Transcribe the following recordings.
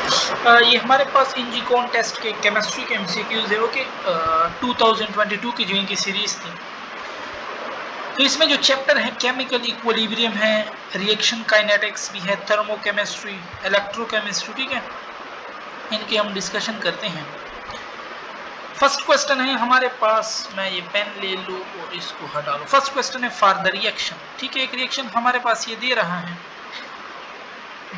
ये हमारे पास इंजीकॉन टेस्ट के केमिस्ट्री के एमसीक्यूज है, ओके। 2022 की जो इनकी सीरीज थी, तो इसमें जो चैप्टर है केमिकल इक्विलिब्रियम है, रिएक्शन काइनेटिक्स भी है, थर्मोकेमिस्ट्री, इलेक्ट्रोकेमिस्ट्री, ठीक है, इनकी हम डिस्कशन करते हैं। फर्स्ट क्वेश्चन है हमारे पास, मैं ये पेन ले लूँ और इसको हटा लूँ। फर्स्ट क्वेश्चन है फॉर द रिएक्शन, ठीक है। एक रिएक्शन हमारे पास ये दे रहा है,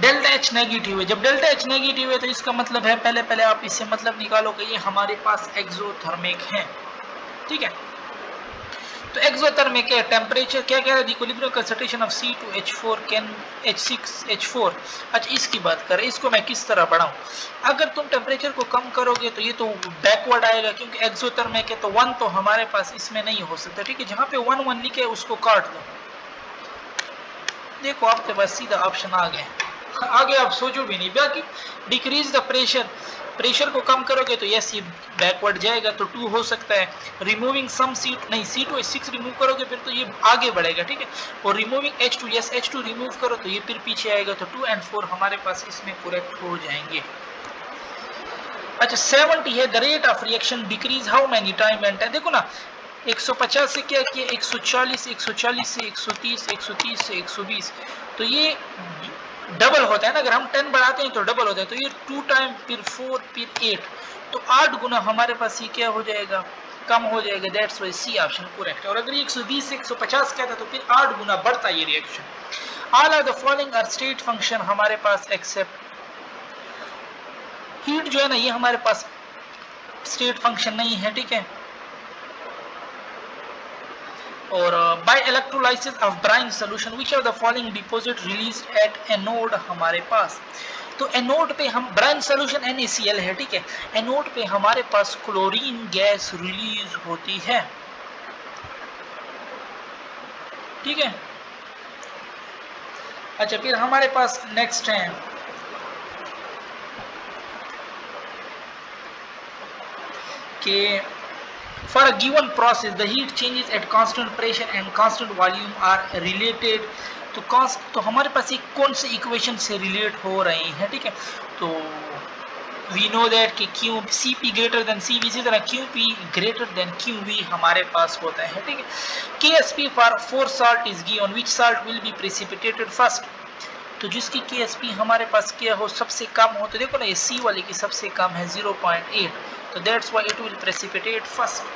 डेल्टा एच नेगेटिव है। जब डेल्टा एच नेगेटिव है तो इसका मतलब है, पहले आप इससे मतलब निकालो कि ये हमारे पास एक्सोथर्मिक है, ठीक है। तो एक्सोथर्मिक है, टेम्परेचर क्या कह रहा है, equilibrium concentration of C2H4 can H6H4। अच्छा, इसकी बात करें, इसको मैं किस तरह बढ़ाऊं। अगर तुम टेम्परेचर को कम करोगे तो ये तो बैकवर्ड आएगा, क्योंकि एक्सोथर्मिक है, तो 1 तो हमारे पास इसमें नहीं हो सकता, ठीक है। जहां पे 1 लिखे उसको काट दो, देखो आपके पास सीधा ऑप्शन आ गया, आगे आप सोचो भी नहीं। बाकी डिक्रीज द प्रेशर, प्रेशर को कम करोगे तो यस ये बैकवर्ड जाएगा, तो 2 हो सकता है। रिमूविंग सम सीट, नहीं C2H6 रिमूव करोगे फिर तो ये आगे बढ़ेगा, ठीक है। और removing H2, yes H2 remove करो तो ये फिर पीछे आएगा, तो 2 और 4 हमारे पास इसमें करेक्ट हो जाएंगे। अच्छा, 70 है, the rate of reaction decrease how many time and time. देखो ना, 150 से क्या किया, 140, 140 से 130, 130 से 120, तो ये डबल होता है ना। अगर हम 10 बढ़ाते हैं तो डबल होता है, तो ये 2 टाइम, फिर 4, फिर 8, तो 8 गुना हमारे पास ये क्या हो जाएगा, कम हो जाएगा। That's why C option correct है। और अगर 120 से 150 कहता तो फिर 8 गुना बढ़ता ये reaction. All are the following are state function हमारे पास एक्सेप्ट हीट, जो है ना ये हमारे पास स्टेट फंक्शन नहीं है, ठीक है। और by electrolysis of brine solution which of the following deposit released at anode हमारे पास। तो एनोड पे हम, ब्राइन सोल्यूशन NaCl है, ठीक है। एनोड पे हमारे पास क्लोरीन गैस रिलीज होती है, ठीक है। अच्छा, फिर हमारे पास नेक्स्ट है कि for a given process the heat changes at constant pressure and constant volume are related। तो हमारे पास एक कौन से इक्वेशन से रिलेट हो रहे हैं, ठीक है। तो वी नो दैट कि Q Cp greater than Cv, इसी तरह Qp ग्रेटर देन Qv हमारे पास होता है, ठीक है। Ksp for salt is given, which salt will be precipitated first. तो जिसकी Ksp हमारे पास क्या हो, सबसे कम हो, तो देखो ना ये C वाले की सबसे कम है 0.8, तो that's why it will precipitate first.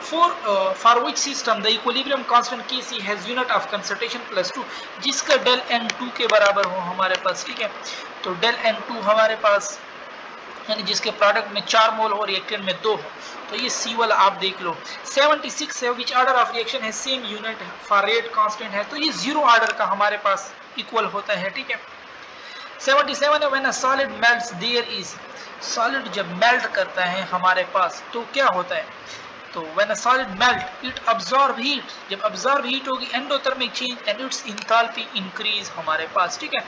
For which system the equilibrium constant Kc has unit of concentration +2, जिसका del n2 के बराबर हो हमारे पास, ठीक है। तो del n2 हमारे पास यानी जिसके प्रोडक्ट में 4 मोल हो, रिएक्टेंट में 2 हो, तो ये C वाला आप देख लो। 76 है, विच ऑर्डर ऑफ रिएक्शन है same unit for rate constant है, तो ये 0 ऑर्डर का हमारे पास इक्वल होता है, ठीक है। 77 है, when a solid melts there is, solid जब मेल्ट करता है हमारे पास तो क्या होता है, तो when a solid melt it absorb heat, जब अब्सॉर्ब हीट होगी endothermic change and its enthalpy increase हमारे पास, ठीक है।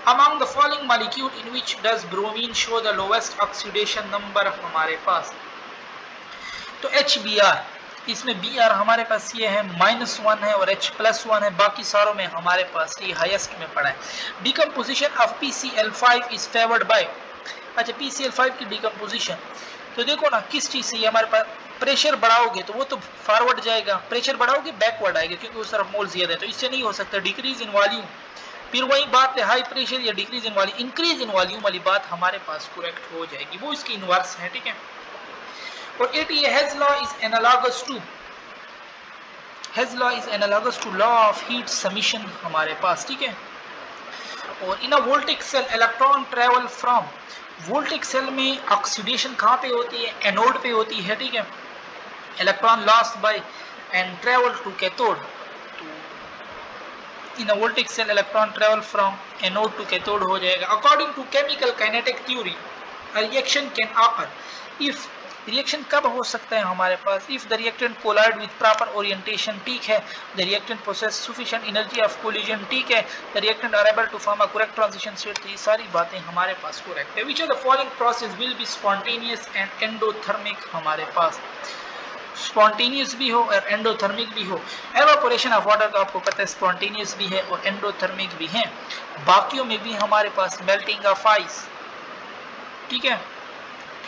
Among the following molecule in which does bromine show the lowest oxidation number हमारे पास। तो HBr, इसमें Br हमारे पास ये है -1 है और H+1 है, बाकी सारों में हमारे पास ये हाईएस्ट में पड़ा है। Decomposition of PCl5 is favoured by, अच्छा PCl5 की डिकम्पोजिशन, तो देखो ना किस चीज से ये हमारे पास, प्रेशर बढ़ाओगे तो वो तो फॉरवर्ड जाएगा, प्रेशर बढ़ाओगे बैकवर्ड आएगा, क्योंकि उस तरफ मोल ज्यादा है, तो इससे नहीं हो सकता। डिक्रीज इन वॉल्यूम, फिर वही बात है, हाई प्रेशर या decrease in volume, increase in volume वाली बात हमारे पास करेक्ट हो जाएगी, वो इसकी इनवर्स है, ठीक है। और 80 Hess law is analogous to, Hess law is analogous to law of heat summation हमारे पास, ठीक है। और in a voltaic cell electron travel from, voltaic cell में ऑक्सीडेशन कहाँ पे होती है, एनोड पे होती है, ठीक है। Electron lost by and travel to cathode, in a voltaic cell electron travel from anode to cathode हो जाएगा। According to chemical kinetic theory reaction can occur if, reaction कब हो सकता है हमारे पास, if the reactant collide with proper orientation, ठीक है। The reactant possess sufficient energy of collision, ठीक है। The reactant are able to form a correct transition state, तो ये सारी बातें हमारे पास करेक्ट है। Which of the following process will be spontaneous and endothermic हमारे पास, स्पॉन्टेनियस भी हो और एंडोथर्मिक भी हो। एवापोरेशन ऑफ वाटर तो आपको पता है स्पॉन्टेनियस भी है और एंडोथर्मिक भी है। बाकियों में भी हमारे पास मेल्टिंग ऑफ आइस, ठीक है,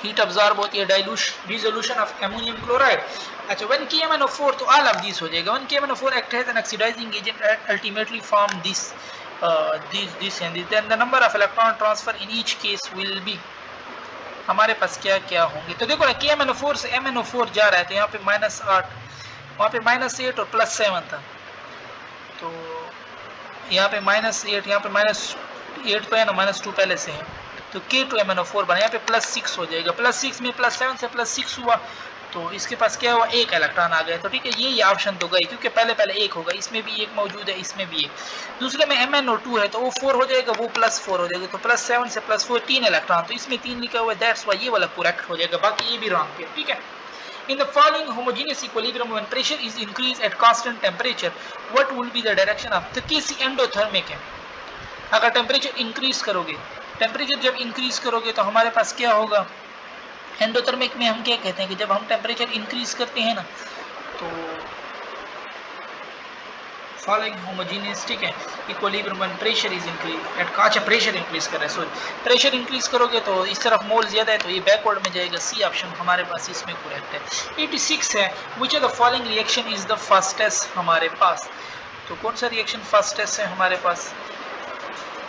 हीट अब्जॉर्ब होती है, डिसोल्यूशन ऑफ अमोनियम क्लोराइड। अच्छा, व्हेन KMnO4, तो ऑल ऑफ दिस हो जाएगा। When KMnO4 act as an oxidising agent ultimately form this and then the number of electron transfer in each case will be, हमारे पास क्या क्या होंगे। तो देखो ना, KMnO4 से MnO4 जा रहा है, तो यहाँ पे -8, वहाँ पे -8 और +7 था, तो यहाँ पे -8, यहाँ पे -8 तो है ना, -2 पहले से है, तो K2MnO4 बना, यहाँ पे +6 हो जाएगा, +6 में +7 से +6 हुआ, तो इसके पास क्या हुआ, एक इलेक्ट्रॉन आ गया। तो ठीक है, ये ऑप्शन तो गई, क्योंकि पहले पहले एक होगा, इसमें भी एक मौजूद है, इसमें भी एक। दूसरे में MnO2 है, तो वो 4 हो जाएगा, वो +4 हो जाएगा, तो +7 से +4 3 इलेक्ट्रॉन, तो इसमें 3 लिखा हुआ है, दैट्स वाई ये वाला करेक्ट हो जाएगा, बाकी ये भी रॉन्ग है। ठीक है, in the following homogeneous equilibrium when pressure is increased at constant temperature, what will be the direction of, तो किसी एंडोथर्मिक है, अगर टेम्परेचर इंक्रीज करोगे, टेम्परेचर जब इंक्रीज करोगे तो हमारे पास क्या होगा, एंडोथर्मिक में हम क्या कहते हैं कि जब हम टेम्परेचर इंक्रीज करते हैं ना, तो फॉलोइंग होमोजेनियस, ठीक है, equilibrium when pressure is increase at, अच्छा प्रेशर इंक्रीज कर रहा है, सॉरी, प्रेशर इंक्रीज करोगे तो इस तरफ मोल ज्यादा है, तो ये बैकवर्ड में जाएगा, सी ऑप्शन हमारे पास इसमें करेक्ट है। 86 है, which of the following reaction is the fastest हमारे पास, तो कौन सा रिएक्शन फास्टेस्ट है हमारे पास,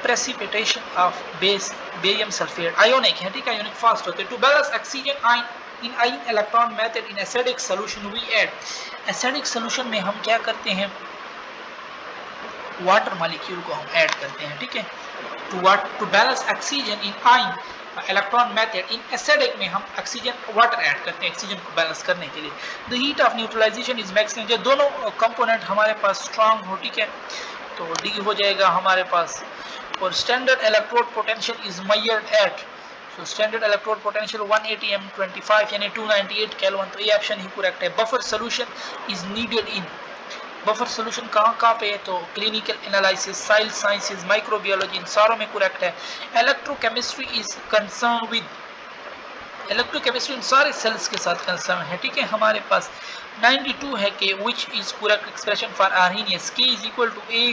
precipitation of barium sulphate, ionic है, ठीक है, आयोनिक फास्ट होते हैं। To balance oxygen ion in ion electron method in acidic solution we add, acidic solution में हम क्या करते हैं, वाटर मॉलिक्यूल को हम ऐड करते हैं। ठीक है, to balance oxygen in ion electron method in acidic में हम ऑक्सीजन वाटर ऐड करते हैं ऑक्सीजन को बैलेंस करने के लिए। The heat of neutralisation is maximum, जब दोनों कंपोनेंट हमारे पास स्ट्रांग हो, ठीक है, तो डी हो जाएगा हमारे पास। और standard electrode potential is measured at, so standard electrode potential 180 M25 यानी 298 केल्विन, तो ये ऑप्शन ही करेक्ट है। Buffer solution is needed in, buffer solution कहाँ पे है, तो clinical analysis, soil sciences, microbiology, इन सारों में करेक्ट है। Electrochemistry is concern with, electrochemistry इन सारे सेल्स के साथ कंसर्न है। ठीक है, हमारे पास 92 है कि which is correct expression for Arrhenius, K is equal to A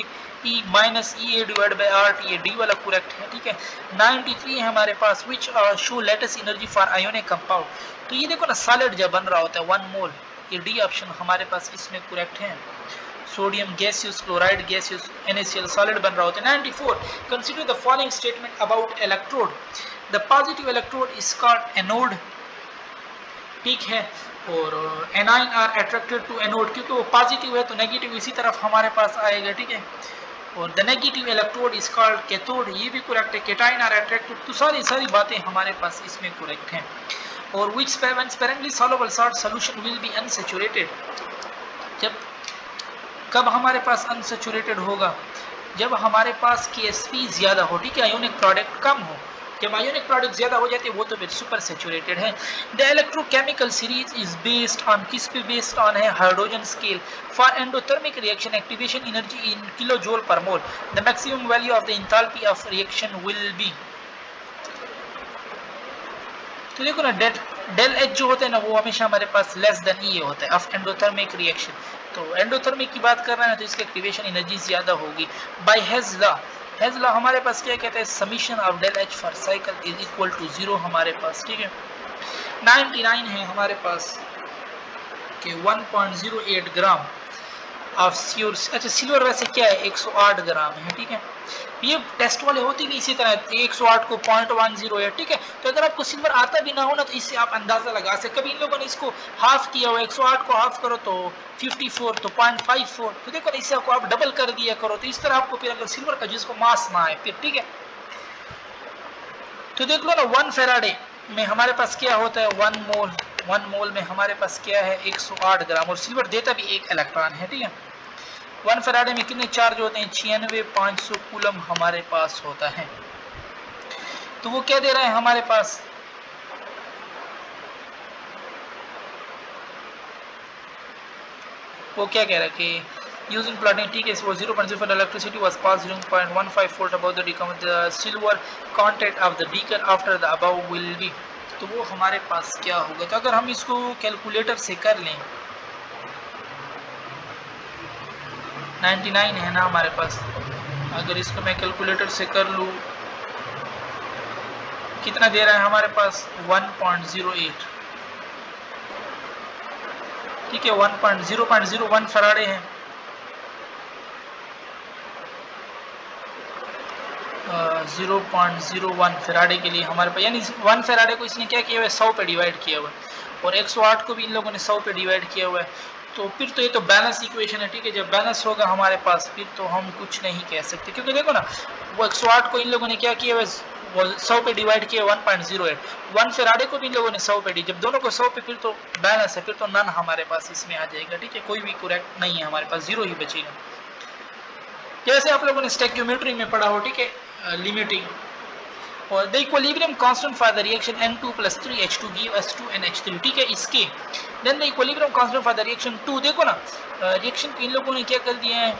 E minus EA divide by RT, ये डी वाला करेक्ट है। ठीक है, 93 है हमारे पास, which show lattice energy for ionic compound, तो ये देखो ना, सॉलिड जब बन रहा होता है 1 मोल, ये डी ऑप्शन हमारे पास इसमें करेक्ट है। Sodium gaseous, chloride gaseous, NaCl solid बन रहा होता है। 94, consider the following statement about electrode, the positive electrode is called anode, ठीक है, और anion are attracted to anode, क्योंकि वो पॉजिटिव है तो नेगेटिव इसी तरफ हमारे पास आएगा। ठीक है, और the negative electrode is called cathode, ये भी करेक्ट है। केटाइन आर अट्रैक्टेड, तो सारी बातें हमारे पास इसमें करेक्ट हैं। और which sparingly soluble salt solution will be unsaturated, जब कब हमारे पास अनसैचुरेटेड होगा, जब हमारे पास KSP ज्यादा हो, ठीक है, आयोनिक प्रोडक्ट कम हो, जब आयोनिक प्रोडक्ट ज्यादा हो जाते हैं वो तो फिर सुपर सैचुरेटेड है। The electrochemical series is based on, किस पे बेस्ड ऑन है, hydrogen scale. For endothermic reaction activation energy in kilo joule पर मोल, the maximum value of the enthalpy of reaction will be, तो देखो ना, डेल एच जो होता है ना, वो हमेशा हमारे पास लेस देन ई होता है ऑफ एंडोथर्मिक रिएक्शन। तो एंडोथर्मिक की बात कर रहे हैं तो इसकी एक्टिवेशन एनर्जी ज्यादा होगी। बाय हेज लॉ हमारे पास क्या कहते हैं, summation of del H for cycle is equal to 0 हमारे पास। ठीक है, 99 है हमारे पास कि 1.08 ग्राम ऑफ सिल्वर, अच्छा सिल्वर वैसे क्या है 108 ग्राम है। ठीक है, ये टेस्ट वाले होते भी इसी तरह 108 को 0.10 है। ठीक है, तो अगर आपको सिल्वर आता भी ना हो ना तो इससे आप अंदाजा लगा सकते। कभी इन लोगों ने इसको हाफ किया हो, 108 को हाफ करो तो 54, तो 0.54, तो देखो इससे आपको आप डबल कर दिया करो, तो इस तरह आपको फिर अगर सिल्वर का जिसको मास ना आए फिर। ठीक है, तो देख लो ना, 1 फेराडे में हमारे पास क्या होता है, 1 मोल में हमारे पास क्या है 108 ग्राम, और सिल्वर देता भी 1 इलेक्ट्रॉन है। ठीक है, 1 फेराडे में कितने चार्ज होते हैं, 96,500 कूलम हमारे पास होता है। तो वो क्या दे रहा है हमारे पास, वो क्या कह रहा है कि यूजिंग प्लाटिनम, ठीक है, वो 0.05 electricity was pass 0.15 volt above the silver content of the beaker after the above will be, तो वो हमारे पास क्या होगा। तो अगर हम इसको कैलकुलेटर से कर लें, 99 है ना हमारे पास, अगर इसको मैं कैलकुलेटर से कर लूँ कितना दे रहा है हमारे पास 1.08, ठीक है 0.01 फराडे है। 0.01 फराडे के लिए हमारे पास, यानी 1 फराडे को इसने क्या किया हुआ है 100 पे डिवाइड किया हुआ है, और 108 को भी इन लोगों ने 100 पे डिवाइड किया हुआ है। तो फिर तो ये तो बैलेंस इक्वेशन है, ठीक है। जब बैलेंस होगा हमारे पास फिर तो हम कुछ नहीं कह सकते, क्योंकि देखो ना वो 108 को इन लोगों ने क्या किया हुआ है 100 पे डिवाइड किया 1.08, 1 फराडे को भी इन लोगों ने 100 पे डी, जब दोनों को 100 पे फिर तो बैलेंस है, फिर तो नन हमारे पास इसमें आ जाएगा, ठीक है। कोई भी करेक्ट नहीं है हमारे पास, जीरो ही बचेगा, जैसे आप लोगों ने स्टोइकियोमेट्री में पढ़ा हो, ठीक है, लिमिटिंग। और the equilibrium constant for the reaction N2 + 3H2 give S2 and H3, ठीक है। इसके then the equilibrium constant for the reaction 2, देखो ना रिएक्शन को इन लोगों ने क्या कर दिया है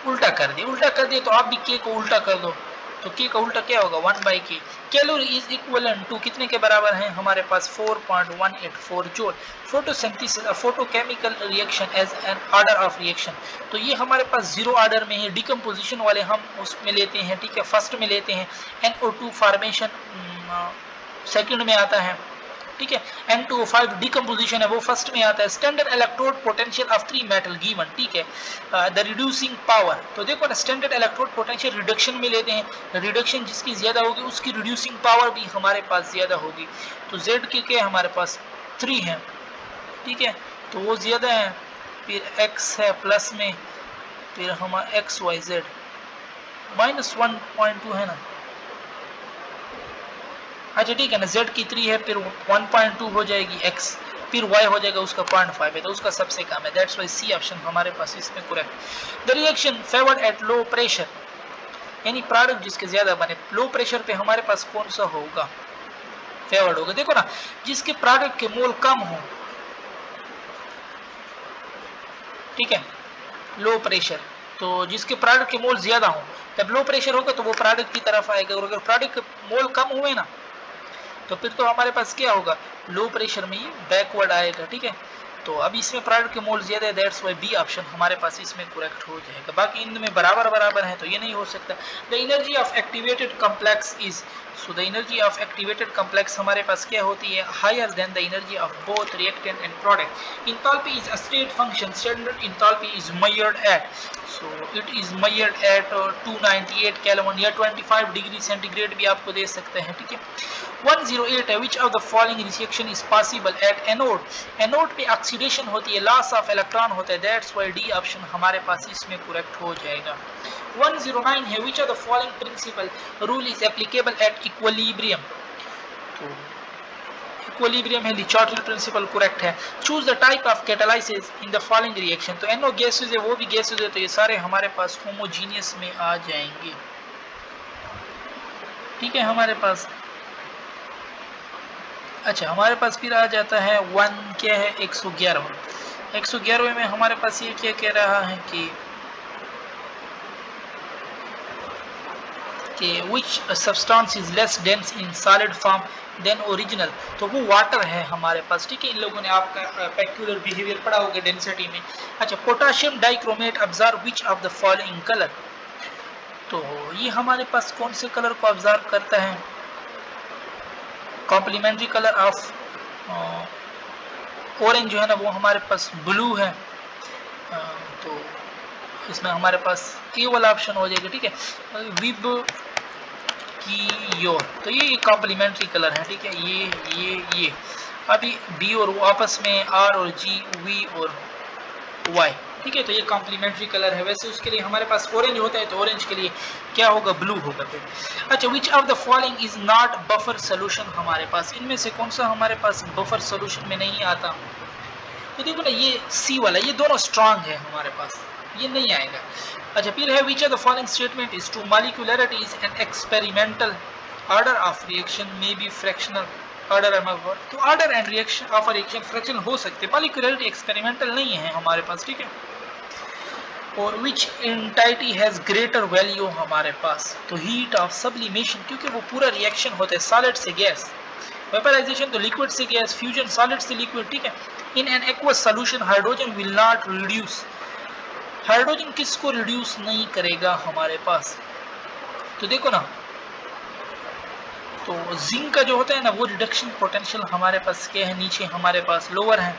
उल्टा कर दिया, तो आप भी K को उल्टा कर दो, तो K का उल्टा क्या होगा 1/K। Calorie is equivalent to कितने के बराबर है हमारे पास 4.184 joule. Photosynthesis photochemical reaction as an order of reaction, तो ये हमारे पास 0 ऑर्डर में है। डिकम्पोजिशन वाले हम उसमें लेते हैं, ठीक है, फर्स्ट में लेते हैं। NO2 फॉर्मेशन सेकंड में आता है, ठीक है। N2O5 डिकम्पोजिशन है वो फर्स्ट में आता है। Standard electrode potential of 3 metal given, ठीक है। द रिड्यूसिंग पावर, तो देखो ना स्टैंडर्ड इलेक्ट्रोड पोटेंशियल रिडक्शन में लेते हैं, रिडक्शन जिसकी ज्यादा होगी उसकी रिड्यूसिंग पावर भी हमारे पास ज्यादा होगी। तो Z के क्या हमारे पास 3 है, ठीक है, तो वो ज्यादा है। फिर X है प्लस में, फिर हमारा XYZ -1.2 है ना, अच्छा ठीक है ना, Z की 3 है, फिर 1.2 हो जाएगी X, फिर Y हो जाएगा उसका 0.5 है, तो उसका सबसे कम है, दैट्स वाई C ऑप्शन हमारे पास इसमें correct. The reaction favoured at low pressure, यानी प्रोडक्ट जिसके ज्यादा बने लो प्रेशर पे हमारे पास कौन सा होगा फेवर्ड होगा, देखो ना जिसके प्रोडक्ट के मोल कम हो, ठीक है, लो प्रेशर, तो जिसके प्रोडक्ट के मोल ज्यादा हो, जब लो प्रेशर होगा तो वो प्रोडक्ट की तरफ आएगा, और अगर प्रोडक्ट के मोल कम हुए ना तो फिर तो हमारे पास क्या होगा लो प्रेशर में ये बैकवर्ड आएगा, ठीक है। तो अब इसमें प्रोडक्ट के मोल ज्यादा है, दैट्स वाई बी ऑप्शन हमारे पास इसमें करेक्ट हो जाएगा। बाकी इनमें बराबर बराबर है तो ये नहीं हो सकता। The energy of activated complex is, so the energy of activated complex हमारे पास क्या होती है higher than the energy of both reactant and product. Enthalpy is a state function, standard enthalpy is measured at, so it is measured at 298 kelvin या 25 degree centigrade भी आपको दे सकते हैं, ठीक है। 108 है, which of the following reaction is possible at anode, anode पे oxidation होती है, लॉस ऑफ इलेक्ट्रॉन होता है, दैट्स वाई डी ऑप्शन हमारे पास इसमें करेक्ट हो जाएगा। 109 है, which of the following principle rule is applicable at equilibrium, तो इक्विलिब्रियम है, लिचॉटल प्रिंसिपल करेक्ट है। Choose the type of catalysis in the following reaction, तो NO गैसेस है वो भी गैसेस है, तो ये सारे हमारे पास होमोजीनियस में आ जाएंगे, ठीक है हमारे पास। अच्छा हमारे पास फिर आ जाता है 1 क्या है 111 में हमारे पास ये क्या कह रहा है कि which substance is less dense in solid form than original, तो वो वाटर है हमारे पास, ठीक है। इन लोगों ने आपका पेक्यूलर बिहेवियर पढ़ा होगा डेंसिटी में। अच्छा potassium dichromate observe which of the following colour, तो ये हमारे पास कौन से कलर को ऑब्जर्व करता है, कॉम्प्लीमेंट्री कलर ऑफ ऑरेंज जो है ना वो हमारे पास ब्लू है, तो इसमें हमारे पास ए वाला ऑप्शन हो जाएगा, ठीक है। विब की योर, तो ये कॉम्प्लीमेंट्री कलर है, ठीक है। ये अभी बी और वो आपस में आर और जी वी और वाई, ठीक है, तो ये कॉम्प्लीमेंट्री कलर है। वैसे उसके लिए हमारे पास ऑरेंज होता है, तो ऑरेंज के लिए क्या होगा ब्लू होगा फिर। अच्छा विच of the following is not buffer solution, हमारे पास इनमें से कौन सा हमारे पास बफर सोल्यूशन में नहीं आता, तो देखो ना ये सी वाला, ये दोनों स्ट्रांग है हमारे पास, ये नहीं आएगा। अच्छा फिर है which of the following statement is true molecularity is an experimental order of reaction may be fractional order, तो order and reaction of reaction fractional हो सकते हैं, मॉलिक्यूलरिटी एक्सपेरिमेंटल नहीं है हमारे पास, ठीक है। और विच एंटाइटी हैज ग्रेटर वैल्यू हमारे पास, तो हीट ऑफ सब्लिमेशन, क्योंकि वो पूरा रिएक्शन होता है सॉलिड से गैस, वेपराइजेशन तो लिक्विड से गैस, फ्यूजन सॉलिड से लिक्विड, ठीक है। In an aqueous solution hydrogen will not reduce, hydrogen किसको रिड्यूस नहीं करेगा हमारे पास, तो देखो ना तो जिंक का जो होता है ना वो रिडक्शन पोटेंशियल हमारे पास क्या है, नीचे हमारे पास लोअर है,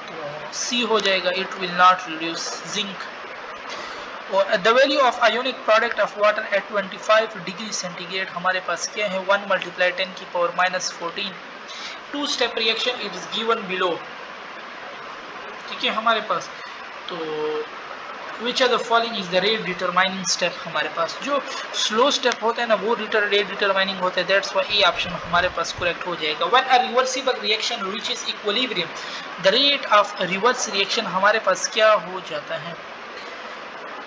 तो सी हो जाएगा, it will not reduce zinc. और the value of ionic product of water at 25 degree centigrade हमारे पास क्या है, 1 × 10⁻⁻14। Two step reaction it is given below, ठीक है हमारे पास। तो which are the following is the rate determining step, हमारे पास जो स्लो स्टेप होता है ना वो रेट डिटरमाइनिंग होता है, दैट्स व्हाई ए ऑप्शन हमारे पास करेक्ट हो जाएगा। When a reversible reaction reaches equilibrium the rate of reverse reaction हमारे पास क्या हो जाता है,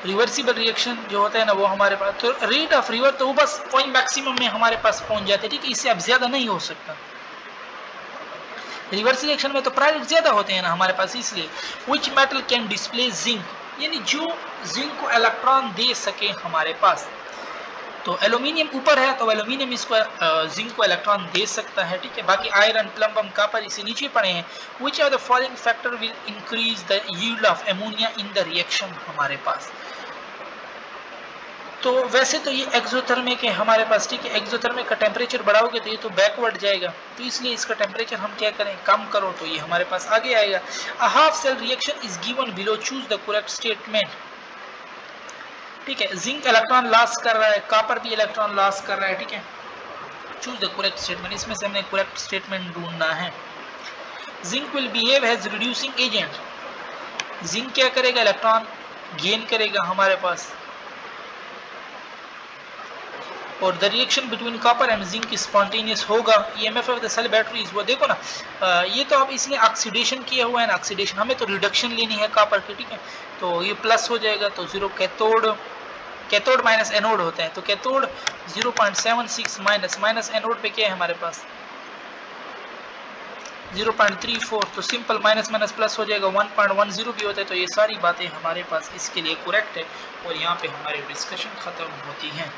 रिवर्सिबल रिएक्शन जो होता है ना वो हमारे पास, तो रेट ऑफ रिवर्स तो वो बस पॉइंट मैक्सिमम में हमारे पास पहुंच जाते हैं, ठीक है, इससे अब ज्यादा नहीं हो सकता। रिवर्स रिएक्शन में तो प्रोडक्ट ज्यादा होते हैं ना हमारे पास, इसलिए which metal can display zinc, यानी जो जिंक को इलेक्ट्रॉन दे सके हमारे पास, तो एल्यूमिनियम ऊपर है तो एल्यूमिनियम इसको जिंक को इलेक्ट्रॉन दे सकता है, ठीक है। बाकी आयरन, प्लम्बम, कॉपर इसे नीचे पड़े हैं। Which are the following factor will increase the yield of ammonia in the reaction हमारे पास, तो वैसे तो ये एक्सोथर्मिक है हमारे पास, ठीक है, एक्सोथर्मिक का टेम्परेचर बढ़ाओगे तो ये तो बैकवर्ड जाएगा, तो इसलिए इसका टेम्परेचर हम क्या करें, कम करो, तो ये हमारे पास आगे आएगा। A half cell reaction is given below, choose the correct statement, ठीक है। जिंक इलेक्ट्रॉन लॉस कर रहा है, कॉपर भी इलेक्ट्रॉन लॉस कर रहा है, ठीक है, चूज द करेक्ट स्टेटमेंट, इसमें से हमने करेक्ट स्टेटमेंट ढूंढना है। Zinc will behave as reducing agent, zinc क्या करेगा, इलेक्ट्रॉन गेन करेगा हमारे पास। और the reaction between copper and zinc spontaneous होगा। EMF of the cell batteries, वो देखो ना, ये तो अब इसने ऑक्सीडेशन किया हुआ है ना, ऑक्सीडेशन, हमें तो रिडक्शन लेनी है कॉपर की, ठीक है, तो ये प्लस हो जाएगा, तो 0 कैथोड माइनस एनोड होता है, तो कैथोड 0.76 माइनस एनोड पे क्या है हमारे पास 0.34, तो सिंपल माइनस माइनस प्लस हो जाएगा, 1.10 भी होता है। तो ये सारी बातें हमारे पास इसके लिए करेक्ट है, और यहाँ पे हमारी डिस्कशन खत्म होती है।